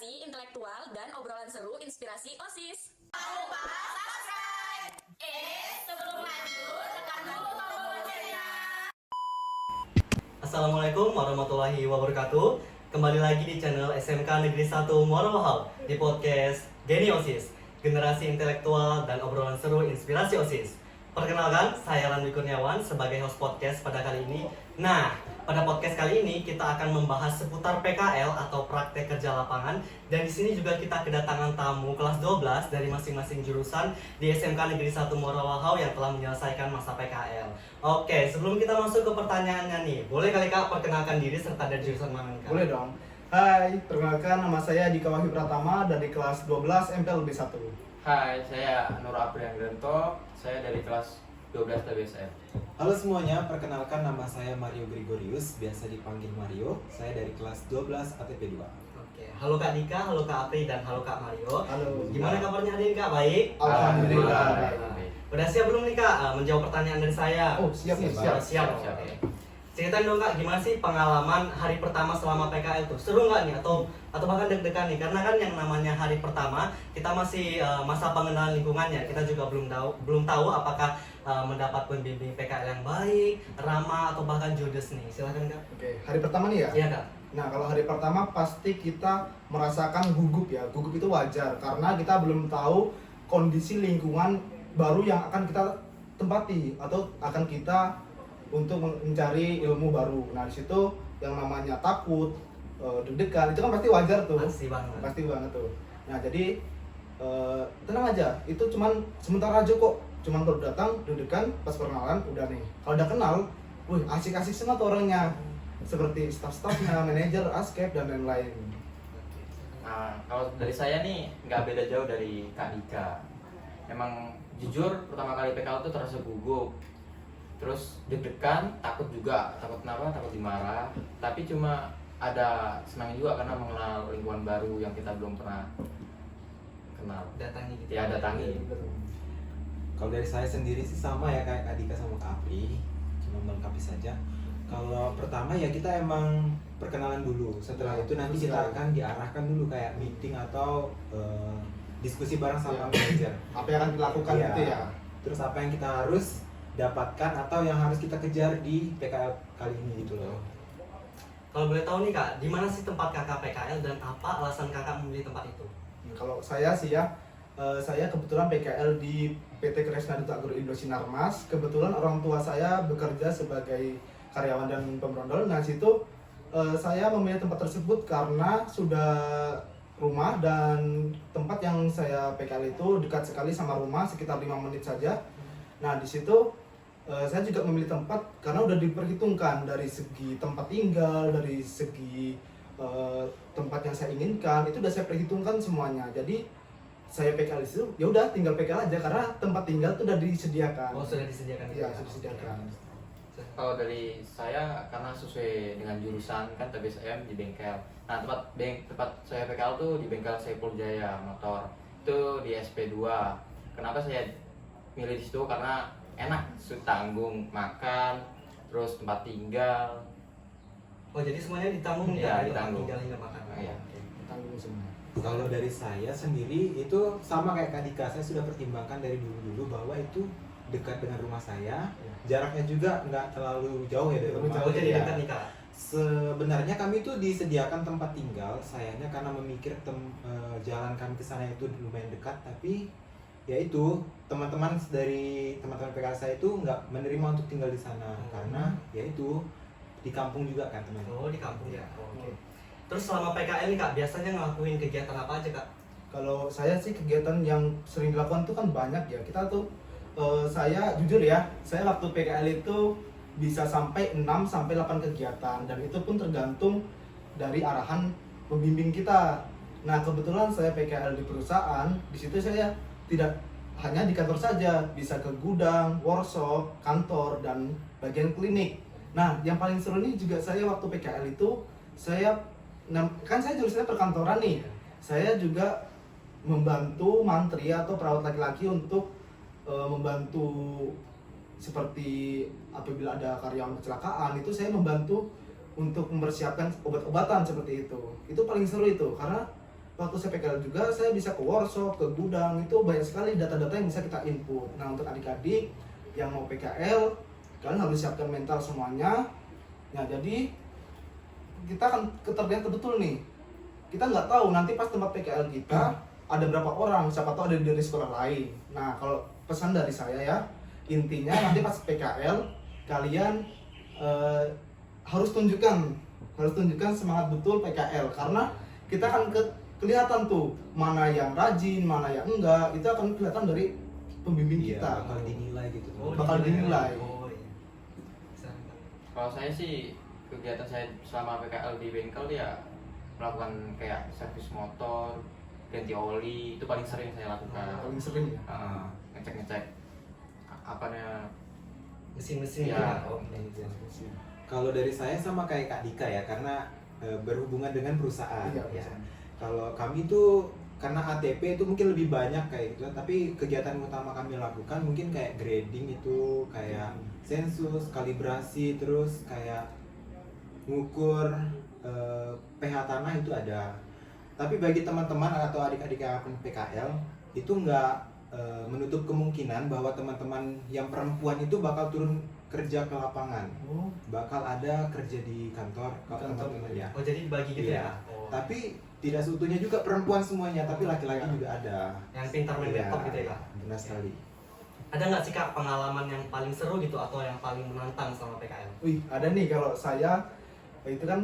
edukasi, intelektual, dan obrolan seru inspirasi OSIS. Jangan lupa subscribe. Sebelum lanjut, tekan dulu tombol loncengnya. Assalamualaikum warahmatullahi wabarakatuh. Kembali lagi di channel SMK Negeri 1 Muara Wahab di podcast Geni OSIS, generasi intelektual dan obrolan seru inspirasi OSIS. Perkenalkan, saya Randy Kurniawan sebagai host podcast pada kali ini. Nah, pada podcast kali ini kita akan membahas seputar PKL atau praktek kerja lapangan, dan di sini juga kita kedatangan tamu kelas 12 dari masing-masing jurusan di SMK Negeri 1 Muara Wahab yang telah menyelesaikan masa PKL. Oke, sebelum kita masuk ke pertanyaannya nih, boleh kali Kak perkenalkan diri serta dari jurusan mana nih, Kak? Boleh dong. Hai, perkenalkan nama saya Dika Wahyu Pratama dari kelas 12 MPLB 1. Hai, saya Nur Aprianggranto, saya dari kelas 12 TBSM. Halo semuanya, perkenalkan nama saya Mario Gregorius, biasa dipanggil Mario. Saya dari kelas 12 ATP 2. Oke, halo Kak Dika, halo Kak Apri, dan halo Kak Mario. Halo. Gimana kabarnya hari ini Kak? Baik? Alhamdulillah. Udah siap belum nih Kak menjawab pertanyaan dari saya? Oh, siap nih, Siap. Siap. Oke. Ceritain dong Kak, gimana sih pengalaman hari pertama selama PKL tuh? Seru nggak nih? Atau bahkan deg-degan nih? Karena kan yang namanya hari pertama, kita masih masa pengenalan lingkungannya. Kita juga belum tahu apakah mendapat pembimbing PKL yang baik, ramah, atau bahkan judes nih. Silakan Kak. Oke, hari pertama nih ya? Iya Kak. Nah, kalau hari pertama pasti kita merasakan gugup ya. Gugup itu wajar karena kita belum tahu kondisi lingkungan baru yang akan kita tempati atau akan kita untuk mencari ilmu baru. Nah, di situ yang namanya takut, deg-degan itu kan pasti wajar tuh. Pasti banget. Pasti banget tuh. Nah, jadi tenang aja, itu cuman sementara aja kok. Cuman baru datang, deg-degan, pas perkenalan udah nih. Kalau udah kenal, wih asik-asik semua tuh orangnya. Seperti staff-staffnya, manajer, askep dan lain-lain. Nah, kalau dari saya nih nggak beda jauh dari Kak Dika. Emang jujur pertama kali PKL tuh terasa gugup, terus deg-degan, takut juga, takut kenapa, takut dimarah. Tapi cuma ada senang juga karena mengenal lingkungan baru yang kita belum pernah kenal. Datangi gitu. Ya, datangi. Kalau dari saya sendiri sih sama ya kayak Kak Dika sama Kak Apri, cuma melengkapi saja. Kalau pertama ya kita emang perkenalan dulu. Setelah itu nanti kita akan diarahkan dulu kayak meeting atau diskusi bareng sama manajer. Apa yang akan dilakukan Iya. gitu ya? Terus apa yang kita harus dapatkan atau yang harus kita kejar di PKL kali ini gitu loh. Kalau boleh tahu nih Kak, di mana sih tempat Kakak PKL dan apa alasan Kakak memilih tempat itu? Kalau saya sih ya, saya kebetulan PKL di PT Kresna Duta Agro Indo Sinarmas. Kebetulan orang tua saya bekerja sebagai karyawan dan pemrondol. Nah, situ saya memilih tempat tersebut karena sudah rumah dan tempat yang saya PKL itu dekat sekali sama rumah, sekitar 5 menit saja. Nah, di situ saya juga memilih tempat karena udah diperhitungkan dari segi tempat tinggal, dari segi tempat yang saya inginkan, itu udah saya perhitungkan semuanya. Jadi saya PKL itu ya udah tinggal PKL aja karena tempat tinggal itu udah disediakan. Oh, sudah disediakan gitu Iya, ya? sudah disediakan. Kalau dari saya karena sesuai dengan jurusan kan TBSM di bengkel. Nah, tempat saya PKL tuh di bengkel Saiful Jaya motor. Itu di SP2. Kenapa saya milih di situ? Karena enak, tanggung makan, terus tempat tinggal. Oh, jadi semuanya ditanggung Iya, ya? ditanggung. Tinggal hingga makan. Iya. Tanggung semua. Kalau dari saya sendiri itu sama kayak Kak Dika, saya sudah pertimbangkan dari dulu bahwa itu dekat dengan rumah saya, jaraknya juga nggak terlalu jauh ya dari rumah. Oh, jadi Ya. dekat nih Kak? Sebenarnya kami itu disediakan tempat tinggal, sayangnya karena memikir jalan kami ke sana itu lumayan dekat, tapi ya itu teman-teman dari teman-teman PKL saya itu nggak menerima untuk tinggal di sana karena ya itu di kampung juga kan teman. Oh, di kampung ya? Oke. Terus selama PKL nih Kak, biasanya ngelakuin kegiatan apa aja Kak? Kalau saya sih kegiatan yang sering dilakukan itu kan banyak ya. Kita tuh saya jujur ya, saya waktu PKL itu bisa sampai 6 sampai 8 kegiatan dan itu pun tergantung dari arahan pembimbing kita. Nah, kebetulan saya PKL di perusahaan, di situ saya tidak hanya di kantor saja, bisa ke gudang, workshop, kantor dan bagian klinik. Nah, yang paling seru nih juga saya waktu PKL itu kan saya jurusannya perkantoran nih. Saya juga membantu mantri atau perawat laki-laki untuk membantu seperti apabila ada karyawan kecelakaan, itu saya membantu untuk mempersiapkan obat-obatan seperti itu. Itu paling seru itu karena waktu saya PKL juga saya bisa ke workshop, ke gudang, itu banyak sekali data-data yang bisa kita input. Nah untuk adik-adik yang mau PKL, kalian harus siapkan mental semuanya. Nah jadi kita akan ketergantungan betul nih. Kita nggak tahu nanti pas tempat PKL kita ada berapa orang, siapa tahu ada dari sekolah lain. Nah kalau pesan dari saya ya, intinya nanti pas PKL kalian harus tunjukkan semangat betul PKL, karena kita akan kelihatan tuh mana yang rajin, mana yang enggak, itu akan kelihatan dari pembimbing Iya, kita. bakal dinilai gitu. Bakal dinilai. Oh iya. Kalau saya sih kegiatan saya selama PKL di bengkel ya melakukan kayak servis motor, ganti oli, itu paling sering saya lakukan. Paling sering ya. Ngecek apanya Mesin-mesin ya. ya. Oke. Kalau dari saya sama kayak Kak Dika ya, karena berhubungan dengan perusahaan. Iya, Ya. perusahaan. Kalau kami tuh karena ATP itu mungkin lebih banyak kayak gitu, tapi kegiatan utama kami lakukan mungkin kayak grading itu, kayak sensus, kalibrasi, terus kayak ngukur pH tanah itu ada. Tapi bagi teman-teman atau adik-adik yang akan PKL itu nggak menutup kemungkinan bahwa teman-teman yang perempuan itu bakal turun kerja ke lapangan, Oh, bakal ada kerja di kantor kalau Kantor. teman-teman ya. Oh jadi dibagi gitu Iya. ya. Oh. Tapi tidak seutuhnya juga perempuan semuanya, tapi laki-laki Iya. juga ada. Yang pintar main Iya, laptop gitu ya. benar sekali. Ada nggak sih Kak pengalaman yang paling seru gitu atau yang paling menantang selama PKL? wih ada nih kalau saya itu kan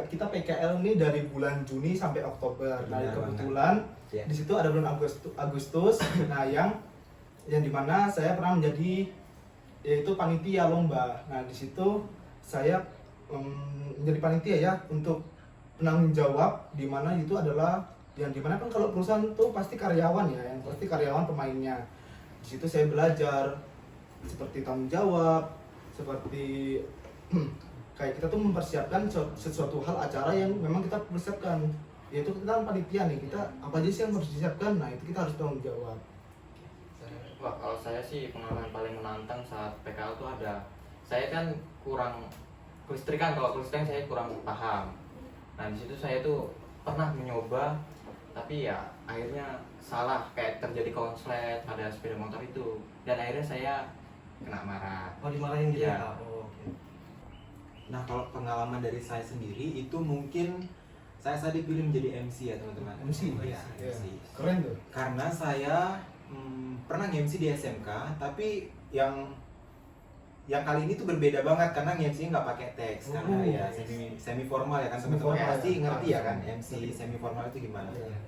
kita PKL nih dari bulan Juni sampai Oktober. Nah Benar kebetulan Ya. di situ ada bulan Agustus. Nah yang dimana saya pernah menjadi yaitu panitia lomba. Nah di situ saya menjadi panitia ya untuk penanggung jawab, di mana itu adalah yang dimana kan kalau perusahaan tuh pasti karyawan ya, yang pasti karyawan pemainnya. Di situ saya belajar seperti tanggung jawab, seperti kayak kita tuh mempersiapkan sesuatu hal acara yang memang kita persiapkan, yaitu kita kan panitia nih, kita apa aja sih yang harus disiapkan. Nah itu kita harus tanggung jawab. Wah, kalau saya sih pengalaman paling menantang saat PKL tuh ada. Saya kan kurang kelistrikan, kalau kelistrikan saya kurang paham. Nah, di situ saya tuh pernah mencoba, tapi ya akhirnya salah, kayak terjadi konslet pada sepeda motor itu. Dan akhirnya saya kena marah. Oh dimarahin gitu ya? Iya. Oh, oke. Nah, kalau pengalaman dari saya sendiri itu mungkin saya dipilih menjadi MC ya teman-teman. MC, ya, ya. MC. Keren tuh. Karena saya pernah nge-MC di SMK, tapi yang kali ini tuh berbeda banget karena nge-MC nggak pakai teks, karena Oh. ya semi formal ya kan teman-teman Semi-formal, pasti ya. ngerti ya kan MC semi formal itu gimana. Iya.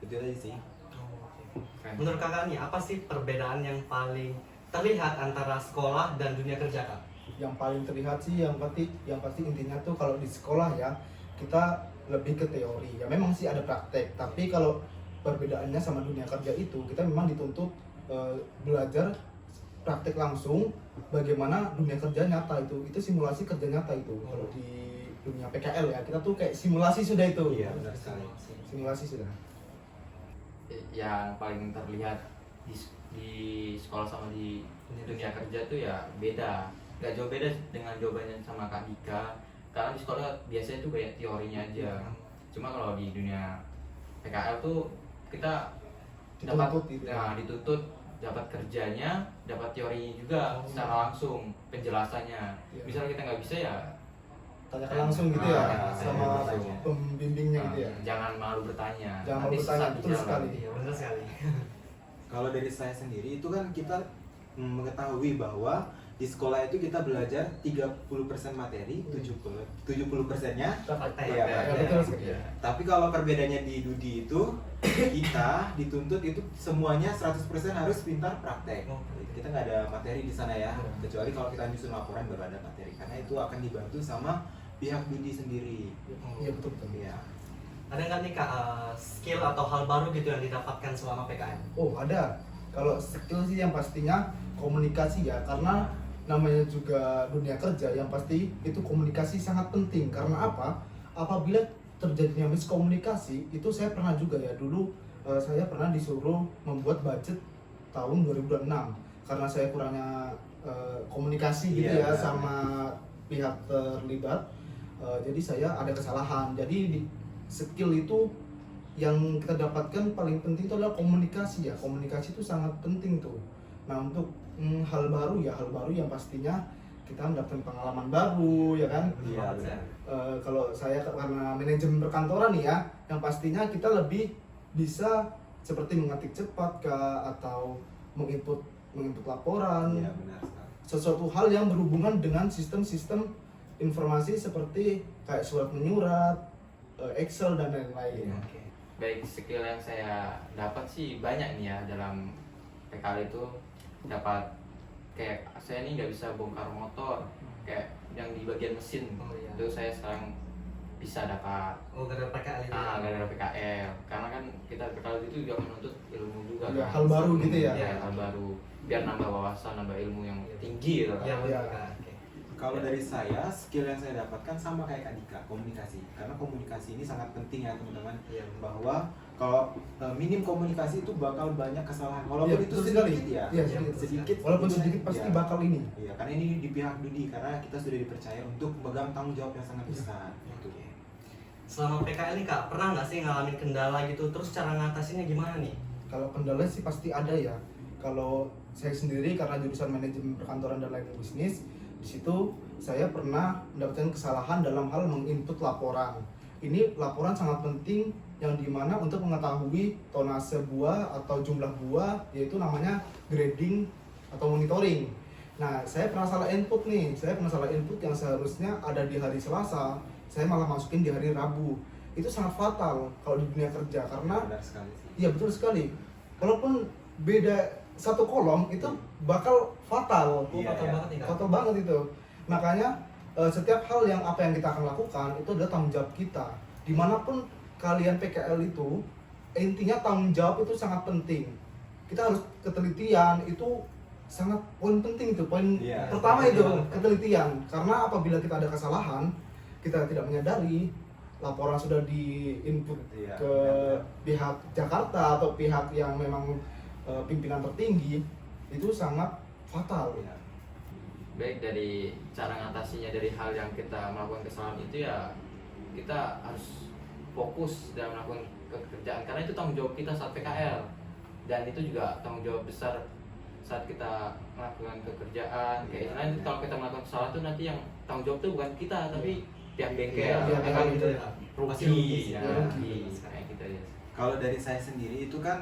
Itu aja sih. Oh, oke. Keren. Menurut kakak nih apa sih perbedaan yang paling terlihat antara sekolah dan dunia kerja Kak? Yang paling terlihat sih yang pasti intinya tuh kalau di sekolah ya kita lebih ke teori ya, memang sih ada praktek, tapi kalau perbedaannya sama dunia kerja itu kita memang dituntut belajar praktek langsung bagaimana dunia kerja nyata, itu simulasi kerja nyata itu. Kalau di dunia PKL ya kita tuh kayak simulasi sudah itu. Iya, benar sekali. Simulasi sudah. Yang paling terlihat di sekolah sama di dunia kerja tuh ya beda. Gak jauh beda dengan jawabannya sama Kak Dika. Karena di sekolah biasanya tuh kayak teorinya aja. Cuma kalau di dunia PKL tuh kita dapat Dituntut gitu. dituntut dapat kerjanya, dapat teorinya juga secara langsung penjelasannya. Iya. Misalnya kita nggak bisa ya Tanyakan langsung gitu ya sama bertanya. pembimbingnya gitu ya. jangan malu bertanya. Jangan Nanti malu bertanya, sesat di betul jalan. sekali. Iya benar sekali. Kalau dari saya sendiri itu kan kita mengetahui bahwa di sekolah itu kita belajar 30% materi, 70%-nya Praktek. Iya, Ya, praktek. betul sekali. Iya. Tapi kalau perbedaannya di Dudi itu kita dituntut itu semuanya 100% harus pintar praktek. Oh. Kita nggak ada materi di sana ya, Iya. kecuali kalau kita nyusun laporan baru ada materi. Karena itu akan dibantu sama pihak Dudi sendiri. Iya betul betul. Iya. Ada nggak nih Kak skill atau hal baru gitu yang didapatkan selama PKL? Oh ada. Kalau skill sih yang pastinya komunikasi ya, karena namanya juga dunia kerja yang pasti itu komunikasi sangat penting. Karena apa? Apabila terjadinya miskomunikasi itu saya pernah juga ya dulu saya pernah disuruh membuat budget tahun 2006 karena saya kurangnya komunikasi gitu Iya, ya benar. sama pihak terlibat. Jadi saya ada kesalahan. Jadi skill itu yang kita dapatkan paling penting itu adalah komunikasi ya. Komunikasi itu sangat penting tuh. Nah untuk hal baru yang pastinya kita mendapatkan pengalaman baru ya kan. Iya, benar. Kalau saya karena manajemen perkantoran nih ya, yang pastinya kita lebih bisa seperti mengetik cepat kah, atau menginput laporan, Iya, benar sekali. sesuatu hal yang berhubungan dengan sistem-sistem informasi seperti kayak surat menyurat, Excel dan lain-lain. Iya. Oke. Baik, skill yang saya dapat sih banyak nih ya dalam PKL itu. Dapat kayak saya nih nggak bisa bongkar motor, kayak yang di bagian mesin. Oh, iya. Itu saya sekarang bisa dapat gara-gara PKL itu. gara-gara PKL, karena kan kita PKL itu juga menuntut ilmu juga Ya, kan. hal baru gitu ya. Iya, hal baru biar nambah wawasan, nambah ilmu yang tinggi gitu. Iya, Iya. benar, Kak. Oke. Kalau dari saya, skill yang saya dapatkan sama kayak Kak Dika, komunikasi. Karena komunikasi ini sangat penting ya teman-teman. Iya. Bahwa kalau minim komunikasi itu bakal banyak kesalahan. Walaupun Iya, itu betul sedikit sekali. ya. Iya, sedikit. Walaupun itu- sedikit pasti iya. bakal ini. Iya, karena ini di pihak Dudi karena kita sudah dipercaya untuk memegang tanggung jawab yang sangat besar. Gitu. Selama PKL nih Kak, pernah nggak sih ngalamin kendala gitu? Terus cara ngatasinnya gimana nih? Kalau kendala sih pasti ada ya. Kalau saya sendiri karena jurusan manajemen perkantoran dan layanan bisnis, di situ saya pernah mendapatkan kesalahan dalam hal menginput laporan. Ini laporan sangat penting yang dimana untuk mengetahui tonase buah atau jumlah buah, yaitu namanya grading atau monitoring. Nah, saya pernah salah input nih. Saya pernah salah input yang seharusnya ada di hari Selasa, saya malah masukin di hari Rabu. Itu sangat fatal kalau di dunia kerja karena Benar sekali sih. iya betul sekali. Walaupun beda satu kolom itu bakal fatal. Oh, Iya, fatal iya. banget nih Kak. Fatal banget itu. Makanya setiap hal yang apa yang kita akan lakukan itu adalah tanggung jawab kita. Dimanapun kalian PKL itu, intinya tanggung jawab itu sangat penting. Kita harus ketelitian itu sangat poin penting itu. Poin Iya, pertama penting itu banget. ketelitian. Karena apabila kita ada kesalahan, kita tidak menyadari, laporan sudah di-input Iya, ke pihak Jakarta atau pihak yang memang pimpinan tertinggi, itu sangat fatal. Iya. Baik, dari cara ngatasinya dari hal yang kita melakukan kesalahan itu ya kita harus fokus dalam melakukan pekerjaan, karena itu tanggung jawab kita saat PKL, dan itu juga tanggung jawab besar saat kita melakukan pekerjaan. Kayak istilahnya itu kalau kita melakukan kesalahan itu nanti yang tanggung jawab itu bukan kita tapi pihak bengkel, Iya, pihak Kan bengkel gitu ya. Pasti rugi, sih. ya, Iya, rugi, rugi. kayak gitu ya. Kalau dari saya sendiri itu kan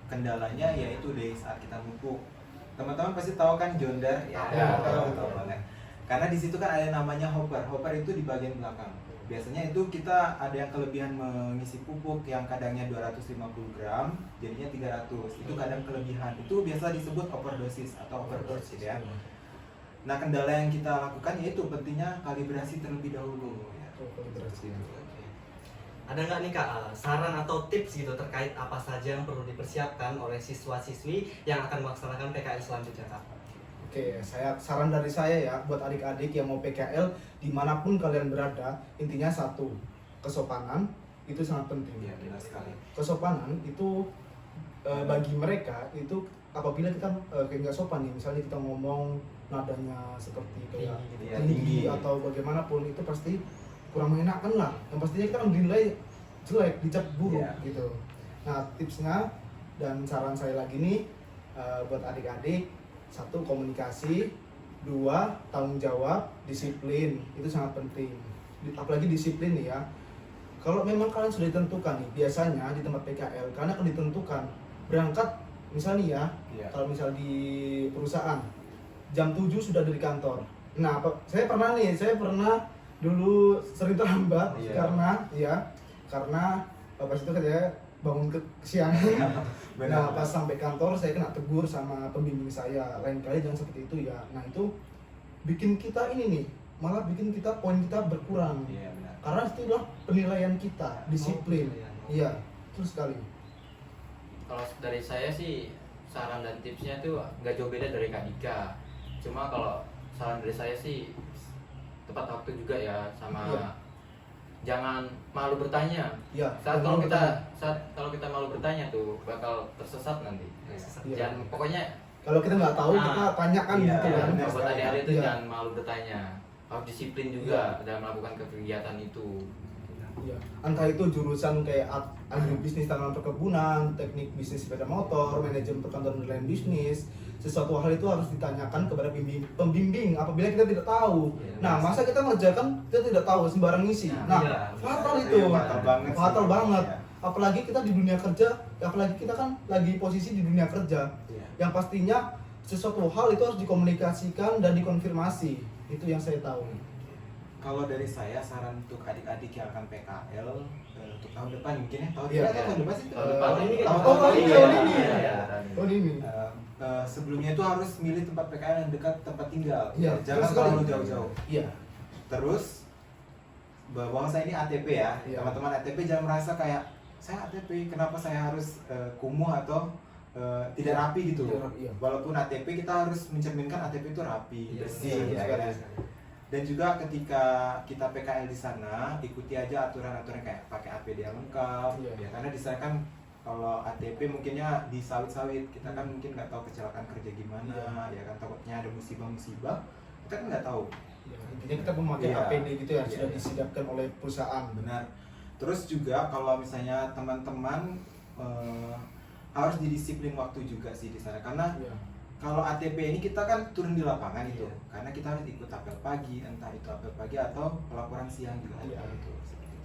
kendalanya yaitu dari saat kita mumpuk. Teman-teman pasti tahu kan Jonder ya, tahu banget. Karena di situ kan ada namanya hopper. Hopper itu di bagian belakang. Biasanya itu kita ada yang kelebihan mengisi pupuk yang kadangnya 250 gram, jadinya 300. Itu kadang kelebihan. Itu biasa disebut overdosis atau overdose ya. Nah, kendala yang kita lakukan yaitu pentingnya kalibrasi terlebih dahulu ya. Ada nggak nih Kak saran atau tips gitu terkait apa saja yang perlu dipersiapkan oleh siswa-siswi yang akan melaksanakan PKL selanjutnya Kak? Oke, saran dari saya ya buat adik-adik yang mau PKL dimanapun kalian berada, intinya satu, kesopanan itu sangat penting. Iya, benar sekali. Kesopanan itu bagi mereka itu apabila kita kayak nggak sopan nih, misalnya kita ngomong nadanya seperti kayak Iya, tinggi tinggi. atau bagaimanapun, itu pasti kurang mengenakan lah. Yang pastinya kita akan dinilai jelek, dicap buruk Iya. gitu. Nah, tipsnya dan saran saya lagi nih buat adik-adik, satu, komunikasi, dua, tanggung jawab, disiplin, itu sangat penting. Apalagi disiplin nih ya. Kalau memang kalian sudah ditentukan nih, biasanya di tempat PKL kalian akan ditentukan berangkat misalnya ya, Iya. kalau misal di perusahaan jam 7 sudah dari kantor. Nah, saya pernah dulu sering terlambat Iya. karena pas itu kan saya bangun kesiangan. Nah, pas sampai kantor saya kena tegur sama pembimbing saya, lain kali jangan seperti itu ya. Nah, itu bikin kita ini nih, malah bikin kita poin kita berkurang. Iya, benar. Karena itulah penilaian kita, disiplin. Oh, penilaian. Iya, betul sekali. Kalau dari saya sih saran dan tipsnya tuh nggak jauh beda dari Kak Dika. Cuma kalau saran dari saya sih tepat waktu juga ya, sama Iya. jangan malu bertanya. Iya. Saat kalau betul. kalau kita malu bertanya tuh bakal tersesat nanti. Iya. Jangan, pokoknya Kalau kita nggak tahu, Nah, kita tanyakan iya, gitu kan. benar. buat adik-adik itu Iya. jangan malu bertanya. Harus disiplin juga dalam melakukan kegiatan itu. Ya, entah itu jurusan kayak agribisnis tanaman perkebunan, teknik bisnis sepeda motor, manajemen perkantoran dan lain bisnis. Sesuatu hal itu harus ditanyakan kepada pembimbing apabila kita tidak tahu. Nah, masa kita mengerjakan kita tidak tahu sembarang ngisi. Nah, Iya, fatal benar. itu. Fatal banget sih. Fatal banget. Iya. Apalagi kita di dunia kerja, apalagi kita kan lagi posisi di dunia kerja. Iya. Yang pastinya sesuatu hal itu harus dikomunikasikan dan dikonfirmasi. Itu yang saya tahu. Kalau dari saya saran untuk adik-adik yang akan PKL untuk tahun depan mungkin ya Iya. tahun depan sih Tahun ini kan Oh, tahun ini. Iya. Oh ini. Sebelumnya itu harus milih tempat PKL yang dekat tempat tinggal. Iya, Jangan betul sekali. terlalu jauh-jauh. Iya. Terus bahwa saya ini ATP ya, Iya. teman-teman ATP jangan merasa kayak saya ATP, kenapa saya harus kumuh atau tidak rapi gitu. Iya. Walaupun ATP kita harus mencerminkan ATP itu rapi, Iya, bersih, betul ya sekali. kan? Dan juga ketika kita PKL di sana, ikuti aja aturan-aturan kayak pakai APD yang lengkap, Iya. ya karena di sana kan kalau ATP mungkinnya di sawit-sawit, kita kan mungkin nggak tahu kecelakaan kerja gimana, ya kan takutnya ada musibah-musibah, kita kan nggak tahu. Ya, intinya kita memakai Iya. APD gitu ya, Iya. sudah disiapkan oleh perusahaan. Benar. Terus juga kalau misalnya teman-teman harus didisiplin waktu juga sih di sana, karena Iya. kalau ATP ini kita kan turun di lapangan itu, Iya. karena kita harus ikut apel pagi, entah itu apel pagi atau pelaporan siang juga Iya. ada itu. Seperti itu.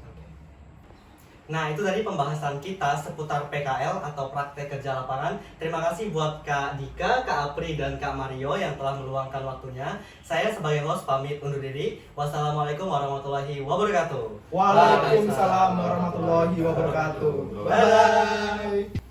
Nah, itu tadi pembahasan kita seputar PKL atau praktek kerja lapangan. Terima kasih buat Kak Dika, Kak Apri, dan Kak Mario yang telah meluangkan waktunya. Saya sebagai host pamit undur diri. Wassalamualaikum warahmatullahi wabarakatuh. Waalaikumsalam warahmatullahi wabarakatuh. Bye.